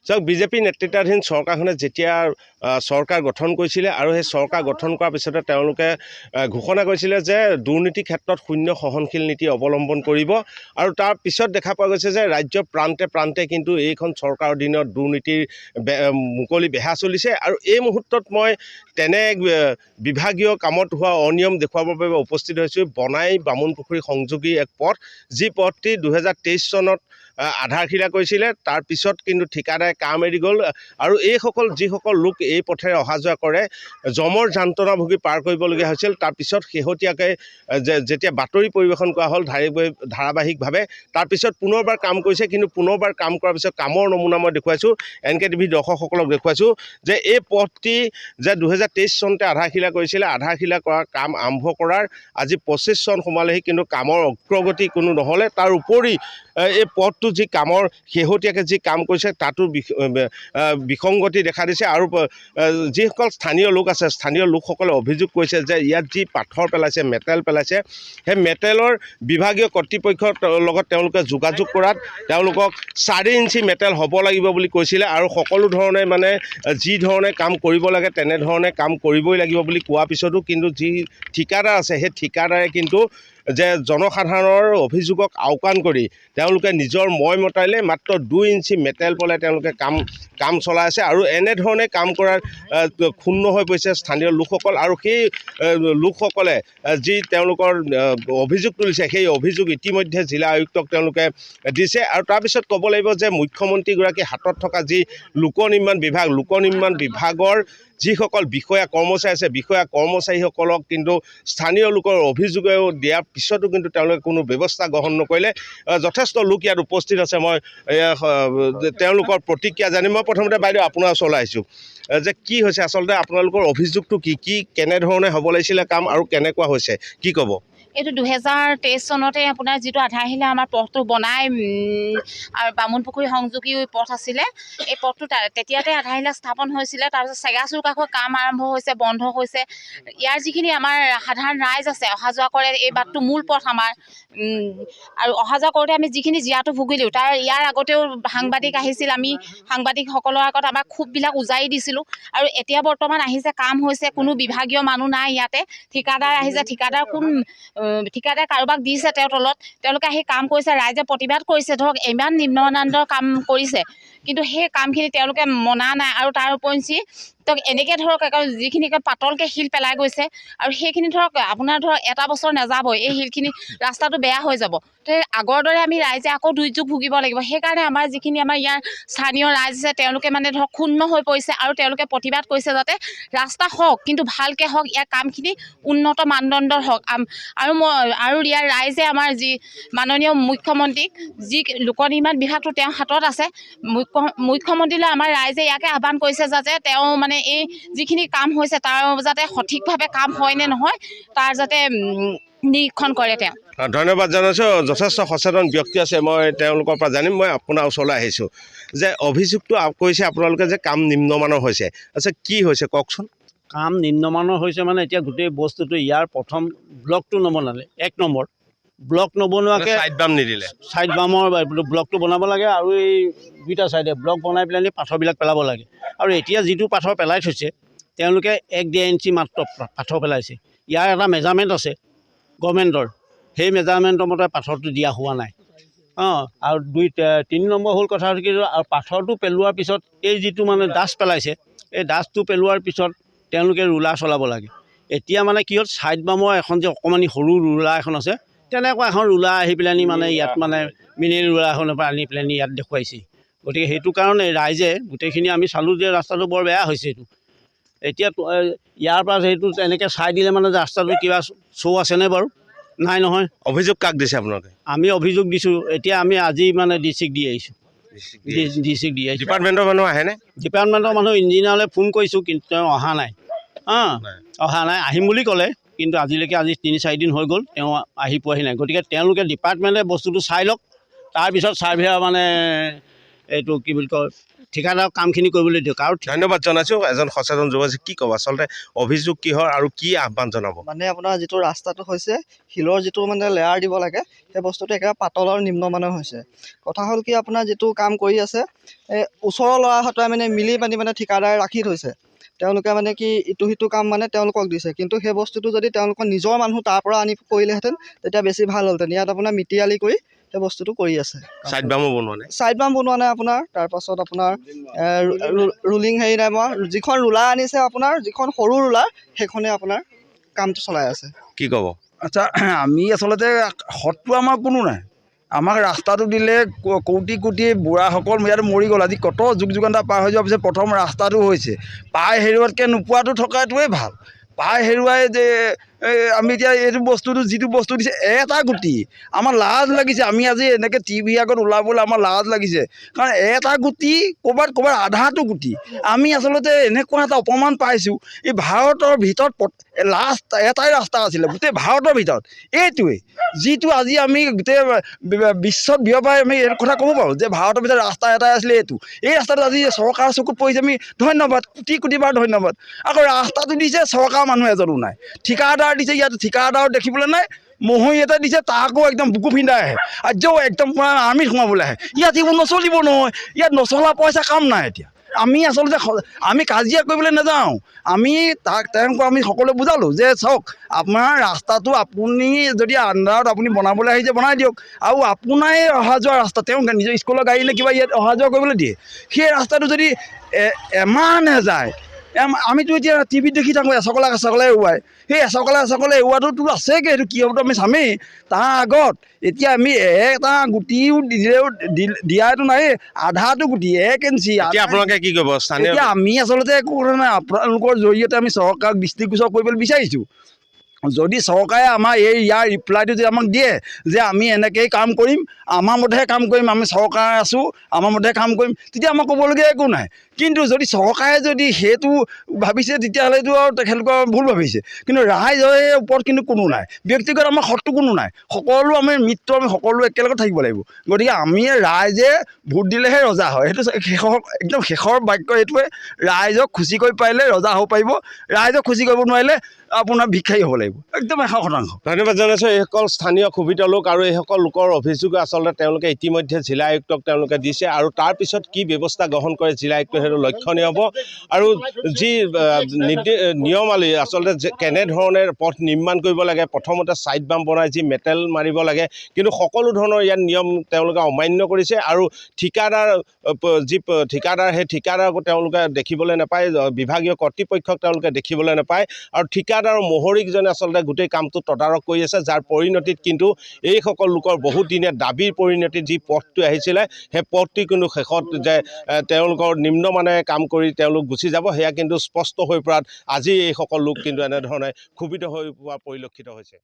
চাওক বিজেপি নেতৃত্বাধীন চৰকাৰখনে যেতিয়া চৰকাৰ গঠন কৰিছিলে আৰু সেই চৰকাৰ গঠন কৰাৰ পিছতে তেওঁলোকে ঘোষণা কৰিছিলে যে দুৰ্নীতিৰ ক্ষেত্ৰত শূন্য সহনশীল নীতি অৱলম্বন কৰিব আৰু তাৰ পিছত দেখা পোৱা গৈছে যে ৰাজ্যৰ প্ৰান্তে প্ৰান্তে কিন্তু এইখন চৰকাৰৰ দিনত দুৰ্নীতিৰ মুকলি বেহা চলিছে আৰু এই মুহূৰ্তত মই তেনে বিভাগীয় কামত হোৱা অনিয়ম দেখুৱাবৰ বাবে উপস্থিত হৈছোঁ। বনাই বামুণপুখুৰী সংযোগী এক পথ, যি পথটি 2023 চনত আধাৰশিলা কৰিছিলে। তাৰ পিছত কিন্তু ঠিকাদাৰে কাম এৰি গ'ল আৰু যিসকল লোক এই পথেৰে অহা যোৱা কৰে জমৰ যন্ত্ৰণা ভুগি পাৰ কৰিবলগীয়া হৈছিল। তাৰপিছত শেহতীয়াকৈ যেতিয়া বাতৰি পৰিৱেশন কৰা হ'ল ধাৰাবাহিকভাৱে, তাৰপিছত পুনৰবাৰ কাম কৰিছে। কিন্তু পুনৰবাৰ কাম কৰাৰ পিছত কামৰ নমুনা মই দেখুৱাইছোঁ, NKTV দৰ্শকসকলক দেখুৱাইছোঁ যে এই পথটি যে 2023 চনতে আধাৰশিলা কৰিছিলে, আধাৰশিলা কৰাৰ কাম আৰম্ভ কৰাৰ আজি 25 চন সোমালেহি কিন্তু কামৰ অগ্ৰগতি কোনো নহ'লে। তাৰ উপৰি এই পথটো যি কামৰ শেহতীয়াকৈ যি কাম কৰিছে তাতো বিসংগতি দেখা দিছে আৰু যিসকল স্থানীয় লোক আছে, স্থানীয় লোকসকলে অভিযোগ কৰিছে যে ইয়াত যি পাথৰ পেলাইছে, মেটেল পেলাইছে, সেই মেটেলৰ বিভাগীয় কৰ্তৃপক্ষৰ লগত তেওঁলোকে যোগাযোগ কৰাত তেওঁলোকক 4 ইঞ্চি মেটেল হ'ব লাগিব বুলি কৈছিলে আৰু সকলো ধৰণে মানে যি ধৰণে কাম কৰিব লাগে তেনেধৰণে কাম কৰিবই লাগিব বুলি কোৱাৰ পিছতো কিন্তু যি ঠিকাদাৰ আছে সেই ঠিকাদাৰে কিন্তু যে জনসাধাৰণৰ অভিযোগক আওকাণ কৰি তেওঁলোকে নিজৰ মই মতাইলে মাত্ৰ 2 ইঞ্চি মেটেল পলাই তেওঁলোকে কাম চলাই আছে আৰু এনেধৰণে কাম কৰাৰ ক্ষুণ্ণ হৈ পৰিছে স্থানীয় লোকসকল। আৰু সেই লোকসকলে যি তেওঁলোকৰ অভিযোগ তুলিছে সেই অভিযোগ ইতিমধ্যে জিলা আয়ুক্তক তেওঁলোকে দিছে। আৰু তাৰপিছত ক'ব লাগিব যে মুখ্যমন্ত্ৰীগৰাকীৰ হাতত থকা যি লোক নিৰ্মাণ বিভাগৰ যিসকল বিষয়া কৰ্মচাৰী আছে, বিষয়া কৰ্মচাৰীসকলক কিন্তু স্থানীয় লোকৰ অভিযোগেও দিয়াৰ পিছতো কিন্তু তেওঁলোকে কোনো ব্যৱস্থা গ্ৰহণ নকৰিলে। যথেষ্ট লোক ইয়াত উপস্থিত আছে, মই তেওঁলোকৰ প্ৰতিক্ৰিয়া জানিম। মই প্ৰথমতে বাইদেউ আপোনাৰ ওচৰলৈ আহিছোঁ যে কি হৈছে আচলতে আপোনালোকৰ অভিযোগটো কি কেনেধৰণে হ'ব লাগিছিলে কাম আৰু কেনেকুৱা হৈছে কি ক'ব? এইটো 2023 চনতে আপোনাৰ যিটো আধাৰশিলা আমাৰ পথটো বনাই আৰু বামুণপুখুৰী সংযোগী পথ আছিলে, এই পথটো তেতিয়াতে আধাৰশিলা স্থাপন হৈছিলে। তাৰপিছত চেগাচুৰ কাষৰ কাম আৰম্ভ হৈছে, বন্ধ হৈছে। ইয়াৰ যিখিনি আমাৰ সাধাৰণ ৰাইজ আছে অহা যোৱা কৰে, এই বাটটো মূল পথ আমাৰ আৰু অহা যোৱা কৰোঁতে আমি যিখিনি জীয়াটো ভুগিলোঁ ইয়াৰ আগতেও সাংবাদিক আহিছিল, আমি সাংবাদিকসকলৰ আগত আমাৰ ক্ষোভবিলাক উজাৰি দিছিলোঁ। আৰু এতিয়া বৰ্তমান আহিছে, কাম হৈছে, কোনো বিভাগীয় মানুহ নাই ইয়াতে, ঠিকাদাৰ আহিছে, ঠিকাদাৰে কাৰোবাক দিছে তেওঁৰ তলত, তেওঁলোকে আহি কাম কৰিছে, ৰাইজে প্ৰতিবাদ কৰিছে। ধৰক ইমান নিম্নমানদণ্ডৰ কাম কৰিছে কিন্তু সেই কামখিনি তেওঁলোকে মনা নাই। আৰু তাৰ উপৰিঞ্চি এনেকৈ ধৰক যিখিনি পাতলকৈ শিল পেলাই গৈছে আৰু সেইখিনি আপোনাৰ এটা বছৰ নাযাবই, এই শিলখিনি ৰাস্তাটো বেয়া হৈ যাব। তো আগৰ দৰে আমি ৰাইজে আকৌ দুৰ্যোগ ভুগিব লাগিব। সেইকাৰণে আমাৰ যিখিনি আমাৰ ইয়াৰ স্থানীয় ৰাইজ আছে তেওঁলোকে মানে ক্ষুণ্ণ হৈ পৰিছে আৰু তেওঁলোকে প্ৰতিবাদ কৰিছে যাতে ৰাস্তা হওক কিন্তু ভালকৈ হওক, ইয়াৰ কামখিনি উন্নত মানদণ্ডৰ হওক। আৰু ইয়াৰ ৰাইজে আমাৰ যি মাননীয় মুখ্যমন্ত্ৰীক, যি লোক নিৰ্মাণ বিভাগটো তেওঁৰ হাতত আছে, মুখ্যমন্ত্ৰীলৈ আমাৰ ৰাইজে ইয়াকে আহ্বান কৰিছে যাতে তেওঁ মানে এই যিখিনি কাম হৈছে তাৰ যাতে সঠিকভাৱে কাম হয় নে নহয় তাৰ যাতে নিৰীক্ষণ কৰে তেওঁ। ধন্যবাদ জনাইছোঁ। যথেষ্ট সচেতন ব্যক্তি আছে, মই তেওঁলোকৰ পৰা জানিম। মই আপোনাৰ ওচৰলৈ আহিছোঁ যে অভিযোগটো কৰিছে আপোনালোকে যে কাম নিম্নমানৰ হৈছে, আচ্ছা কি হৈছে কওকচোন? কাম নিম্নমানৰ হৈছে মানে এতিয়া গোটেই বস্তুটো ইয়াৰ প্ৰথম ব্লকটো নবনালে, 1 নম্বৰ ব্লক নবনোৱাকৈ চাইড বাম নিদিলে, চাইড বামৰ ব্লকটো বনাব লাগে আৰু এই 2টা চাইডে ব্লক বনাই পেলাই পাথৰবিলাক পেলাব লাগে। আৰু এতিয়া যিটো পাথৰ পেলাই থৈছে তেওঁলোকে 1.5 ইঞ্চি মাত্ৰ পাথৰ পেলাইছে। ইয়াৰ এটা মেজাৰমেণ্ট আছে গভৰ্ণমেণ্টৰ, সেই মেজাৰমেণ্টৰ মতে পাথৰটো দিয়া হোৱা নাই। আৰু 3 নম্বৰ হ'ল কথাটো কি, আৰু পাথৰটো পেলোৱাৰ পিছত এই যিটো মানে ডাষ্ট পেলাইছে, এই ডাষ্টটো পেলোৱাৰ পিছত তেওঁলোকে ৰুলাৰ চলাব লাগে। এতিয়া মানে কি হ'ল, চাইড বামৰ এখন যে অকণমানি সৰু ৰুলাৰ এখন আছে, তেনেকুৱা এখন ৰুলাৰ আহি পেলানি মানে ইয়াত মানে মিনেৰেল ৰুলাৰ এখনৰ পৰা আনি পেলানি ইয়াত দেখুৱাইছে। গতিকে সেইটো কাৰণে ৰাইজে গোটেইখিনি আমি চালোঁ যে ৰাস্তাটো বৰ বেয়া হৈছে। এইটো এতিয়া ইয়াৰ পৰা সেইটো এনেকৈ চাই দিলে মানে ৰাস্তাটো কিবা শ্ব' আছেনে বাৰু? নাই নহয়। অভিযোগ কাক দিছে আপোনালোকে? আমি অভিযোগ দিছোঁ। এতিয়া আমি আজি মানে ডিচিক দি আহিছোঁ, ডিচিক দি আহিছোঁ। ডিপাৰ্টমেণ্টৰ মানুহ আহেনে? ডিপাৰ্টমেণ্টৰ মানুহ ইঞ্জিনিয়াৰলৈ ফোন কৰিছোঁ কিন্তু তেওঁ অহা নাই। অহা নাই, আহিম বুলি ক'লে কিন্তু আজি 3-4 দিন হৈ গ'ল, তেওঁ আহি পোৱাহি নাই। গতিকে তেওঁলোকে ডিপাৰ্টমেণ্টে বস্তুটো চাই লওক, তাৰপিছত ছাৰ্ভেয়াৰ মানে এইটো কি বুলি কয় ঠিকাদাৰক কামখিনি কৰিবলৈ দিয়ক। আৰু ধন্যবাদ জনাইছোঁ। এজন সচেতন যুৱক কি ক'ব, আচলতে অভিযোগ কিহৰ আৰু কি আহ্বান জনাব? মানে আপোনাৰ যিটো ৰাস্তাটো হৈছে শিলৰ যিটো মানে লেয়াৰ দিব লাগে সেই বস্তুটো একেবাৰে পাতল আৰু নিম্নমানৰ হৈছে। কথা হ'ল কি আপোনাৰ যিটো কাম কৰি আছে ওচৰৰ ল'ৰাহঁতে মানে মিলি পানি মানে ঠিকাদাৰে ৰাখি থৈছে। তেওঁলোকে মানে কি ইটো সিটো কাম মানে তেওঁলোকক দিছে, কিন্তু সেই বস্তুটো যদি তেওঁলোকৰ নিজৰ মানুহ তাৰ পৰা আনি কৰিলেহেঁতেন তেতিয়া বেছি ভাল হ'লহেঁতেন। ইয়াত আপোনাৰ মিটিয়ালি কৰি সেই বস্তুটো কৰি আছে। চাইড বামো বনোৱা নাই? চাইড বাম বনোৱা নাই আপোনাৰ। তাৰপাছত আপোনাৰ ৰুলিং হেৰি নাই মই যিখন ৰুলাৰ আনিছে আপোনাৰ যিখন সৰু ৰুলাৰ সেইখনে আপোনাৰ কামটো চলাই আছে। কি ক'ব? আচ্ছা, আমি আচলতে সৎটো আমাৰ কোনো নাই। আমাক ৰাস্তাটো দিলে কোটি কোটি বুঢ়াসকল ইয়াত মৰি গ'ল। আজি কত যুগ যুগান্তৰ পাৰ হৈ যোৱাৰ পিছত প্ৰথম ৰাস্তাটো হৈছে। পাই হেৰুৱাতকৈ নোপোৱাটো থকাটোৱে ভাল। পাই হেৰুৱাই যে আমি এতিয়া এইটো বস্তুটো যিটো বস্তু দিছে এটা গুটি, আমাৰ লাজ লাগিছে। আমি আজি এনেকৈ টিভি আগত ওলাবলৈ আমাৰ লাজ লাগিছে, কাৰণ এটা গুটি ক'ৰবাত আধাটো গুটি। আমি আচলতে এনেকুৱা এটা অপমান পাইছোঁ। এই ভাৰতৰ ভিতৰত লাষ্ট এটাই ৰাস্তা আছিলে গোটেই ভাৰতৰ ভিতৰত, এইটোৱেই যিটো আজি আমি গোটেই বিশ্বত বিয়পাই আমি এই কথা ক'ব পাৰোঁ যে ভাৰতৰ ভিতৰত ৰাস্তা এটাই আছিলে এইটো। এই ৰাস্তাটো আজি চৰকাৰৰ চকুত পৰিছে, আমি ধন্যবাদ, কোটি কোটিবাৰ ধন্যবাদ। আকৌ ৰাস্তাটো দিছে চৰকাৰৰ মানুহ এজনো নাই, ঠিকাদাৰ দিছে, ইয়াত ঠিকাদাৰ দেখিবলৈ নাই। মহৰি এটা দিছে তাকো একদম বুকু ফিন্দাই আহে, আজিও একদম আৰ্মিত সোমাবলৈ আহে। ইয়াত এইবোৰ নচলিব নহয়, ইয়াত নচলা পইচা কাম নাই। এতিয়া আমি আচলতে আমি কাজিয়া কৰিবলৈ নাযাওঁ। আমি তেওঁলোকক আমি সকলোৱে বুজালোঁ যে চাওক, আপোনাৰ ৰাস্তাটো আপুনি যদি আণ্ডাৰত আপুনি বনাবলৈ আহিছে বনাই দিয়ক, আৰু আপোনাৰে অহা যোৱা ৰাস্তা তেওঁ নিজৰ স্কুলৰ গাড়ী নে কিবা ইয়াত অহা যোৱা কৰিবলৈ দিয়ে। সেই ৰাস্তাটো যদি এমাহ নেযায়, আমিতো এতিয়া টিভিত দেখি থাকোঁ এচকলা এৰুৱাই, সেই এচকলা এৰুৱাটোতো আছেগৈ, সেইটো কি হ'বতো আমি চামেই। তাৰ আগত এতিয়া আমি এটা গুটিও দিয়াটো নাই, আধাটো গুটি 1 ইঞ্চি। এতিয়া আপোনালোকে কি কৰিব? স্থানীয় এতিয়া আমি আচলতে একো কথা নাই, আপোনালোকৰ জৰিয়তে আমি চৰকাৰক দৃষ্টিগোচৰ কৰিবলৈ বিচাৰিছোঁ। যদি চৰকাৰে আমাৰ ইয়াৰ ৰিপ্লাইটো যদি আমাক দিয়ে যে আমি এনেকৈয়ে কাম কৰিম, আমাৰ মতেহে কাম কৰিম, আমি চৰকাৰ আছোঁ আমাৰ মতেহে কাম কৰিম, তেতিয়া আমাৰ ক'বলগীয়া একো নাই। কিন্তু যদি চৰকাৰে যদি সেইটো ভাবিছে তেতিয়াহ'লেতো আৰু তেখেতলোকৰ ভুল ভাবিছে। কিন্তু ৰাইজৰ ওপৰত কিন্তু কোনো নাই, ব্যক্তিগত আমাৰ শত্ৰু কোনো নাই, সকলো আমি মিত্ৰ, আমি সকলো একেলগে থাকিব লাগিব। গতিকে আমি ৰাইজে ভোট দিলেহে ৰজা হয়, সেইটো একদম শেষৰ বাক্য এইটোৱে। ৰাইজক খুচি কৰি পাৰিলে ৰজা হ'ব পাৰিব, ৰাইজক খুচি কৰিব নোৱাৰিলে আপোনাৰ ভিক্ষাৰী হ'ব লাগিব, একদম 100%। ধন্যবাদ জনাইছোঁ এইসকল স্থানীয় ক্ষোভিত লোক আৰু এইসকল লোকৰ অভিযোগ আচলতে তেওঁলোকে ইতিমধ্যে জিলা আয়ুক্তক তেওঁলোকে দিছে, আৰু তাৰপিছত কি ব্যৱস্থা গ্ৰহণ কৰে জিলা আয়ুক্ত সেইটো লক্ষণীয় হ'ব। আৰু যি নিয়মাৱলী আচলতে কেনেধৰণে পথ নিৰ্মাণ কৰিব লাগে, প্ৰথমতে ছাইড বাম বনাই যি মেটেল মাৰিব লাগে, কিন্তু সকলো ধৰণৰ ইয়াত নিয়ম তেওঁলোকে অমান্য কৰিছে। আৰু ঠিকাদাৰ সেই ঠিকাদাৰকো তেওঁলোকে দেখিবলৈ নাপায়, বিভাগীয় কৰ্তৃপক্ষক তেওঁলোকে দেখিবলৈ নাপায়, আৰু ঠিকাদাৰ মহৰিকজনে আচলতে গোটেই কামটো তদাৰক কৰি আছে, যাৰ পৰিণতিত কিন্তু এইসকল লোকৰ বহুদিনীয়া দাবীৰ পৰিণতিত যি পথটো আহিছিলে সেই পথটি কিন্তু শেষত যে তেওঁলোকৰ নিম্নমানে কাম কৰি তেওঁলোক গুচি যাব, সেয়া কিন্তু স্পষ্ট হৈ পৰাত আজি এইসকল লোক কিন্তু এনেধৰণে ক্ষোভিত হৈ পোৱা পৰিলক্ষিত হৈছে।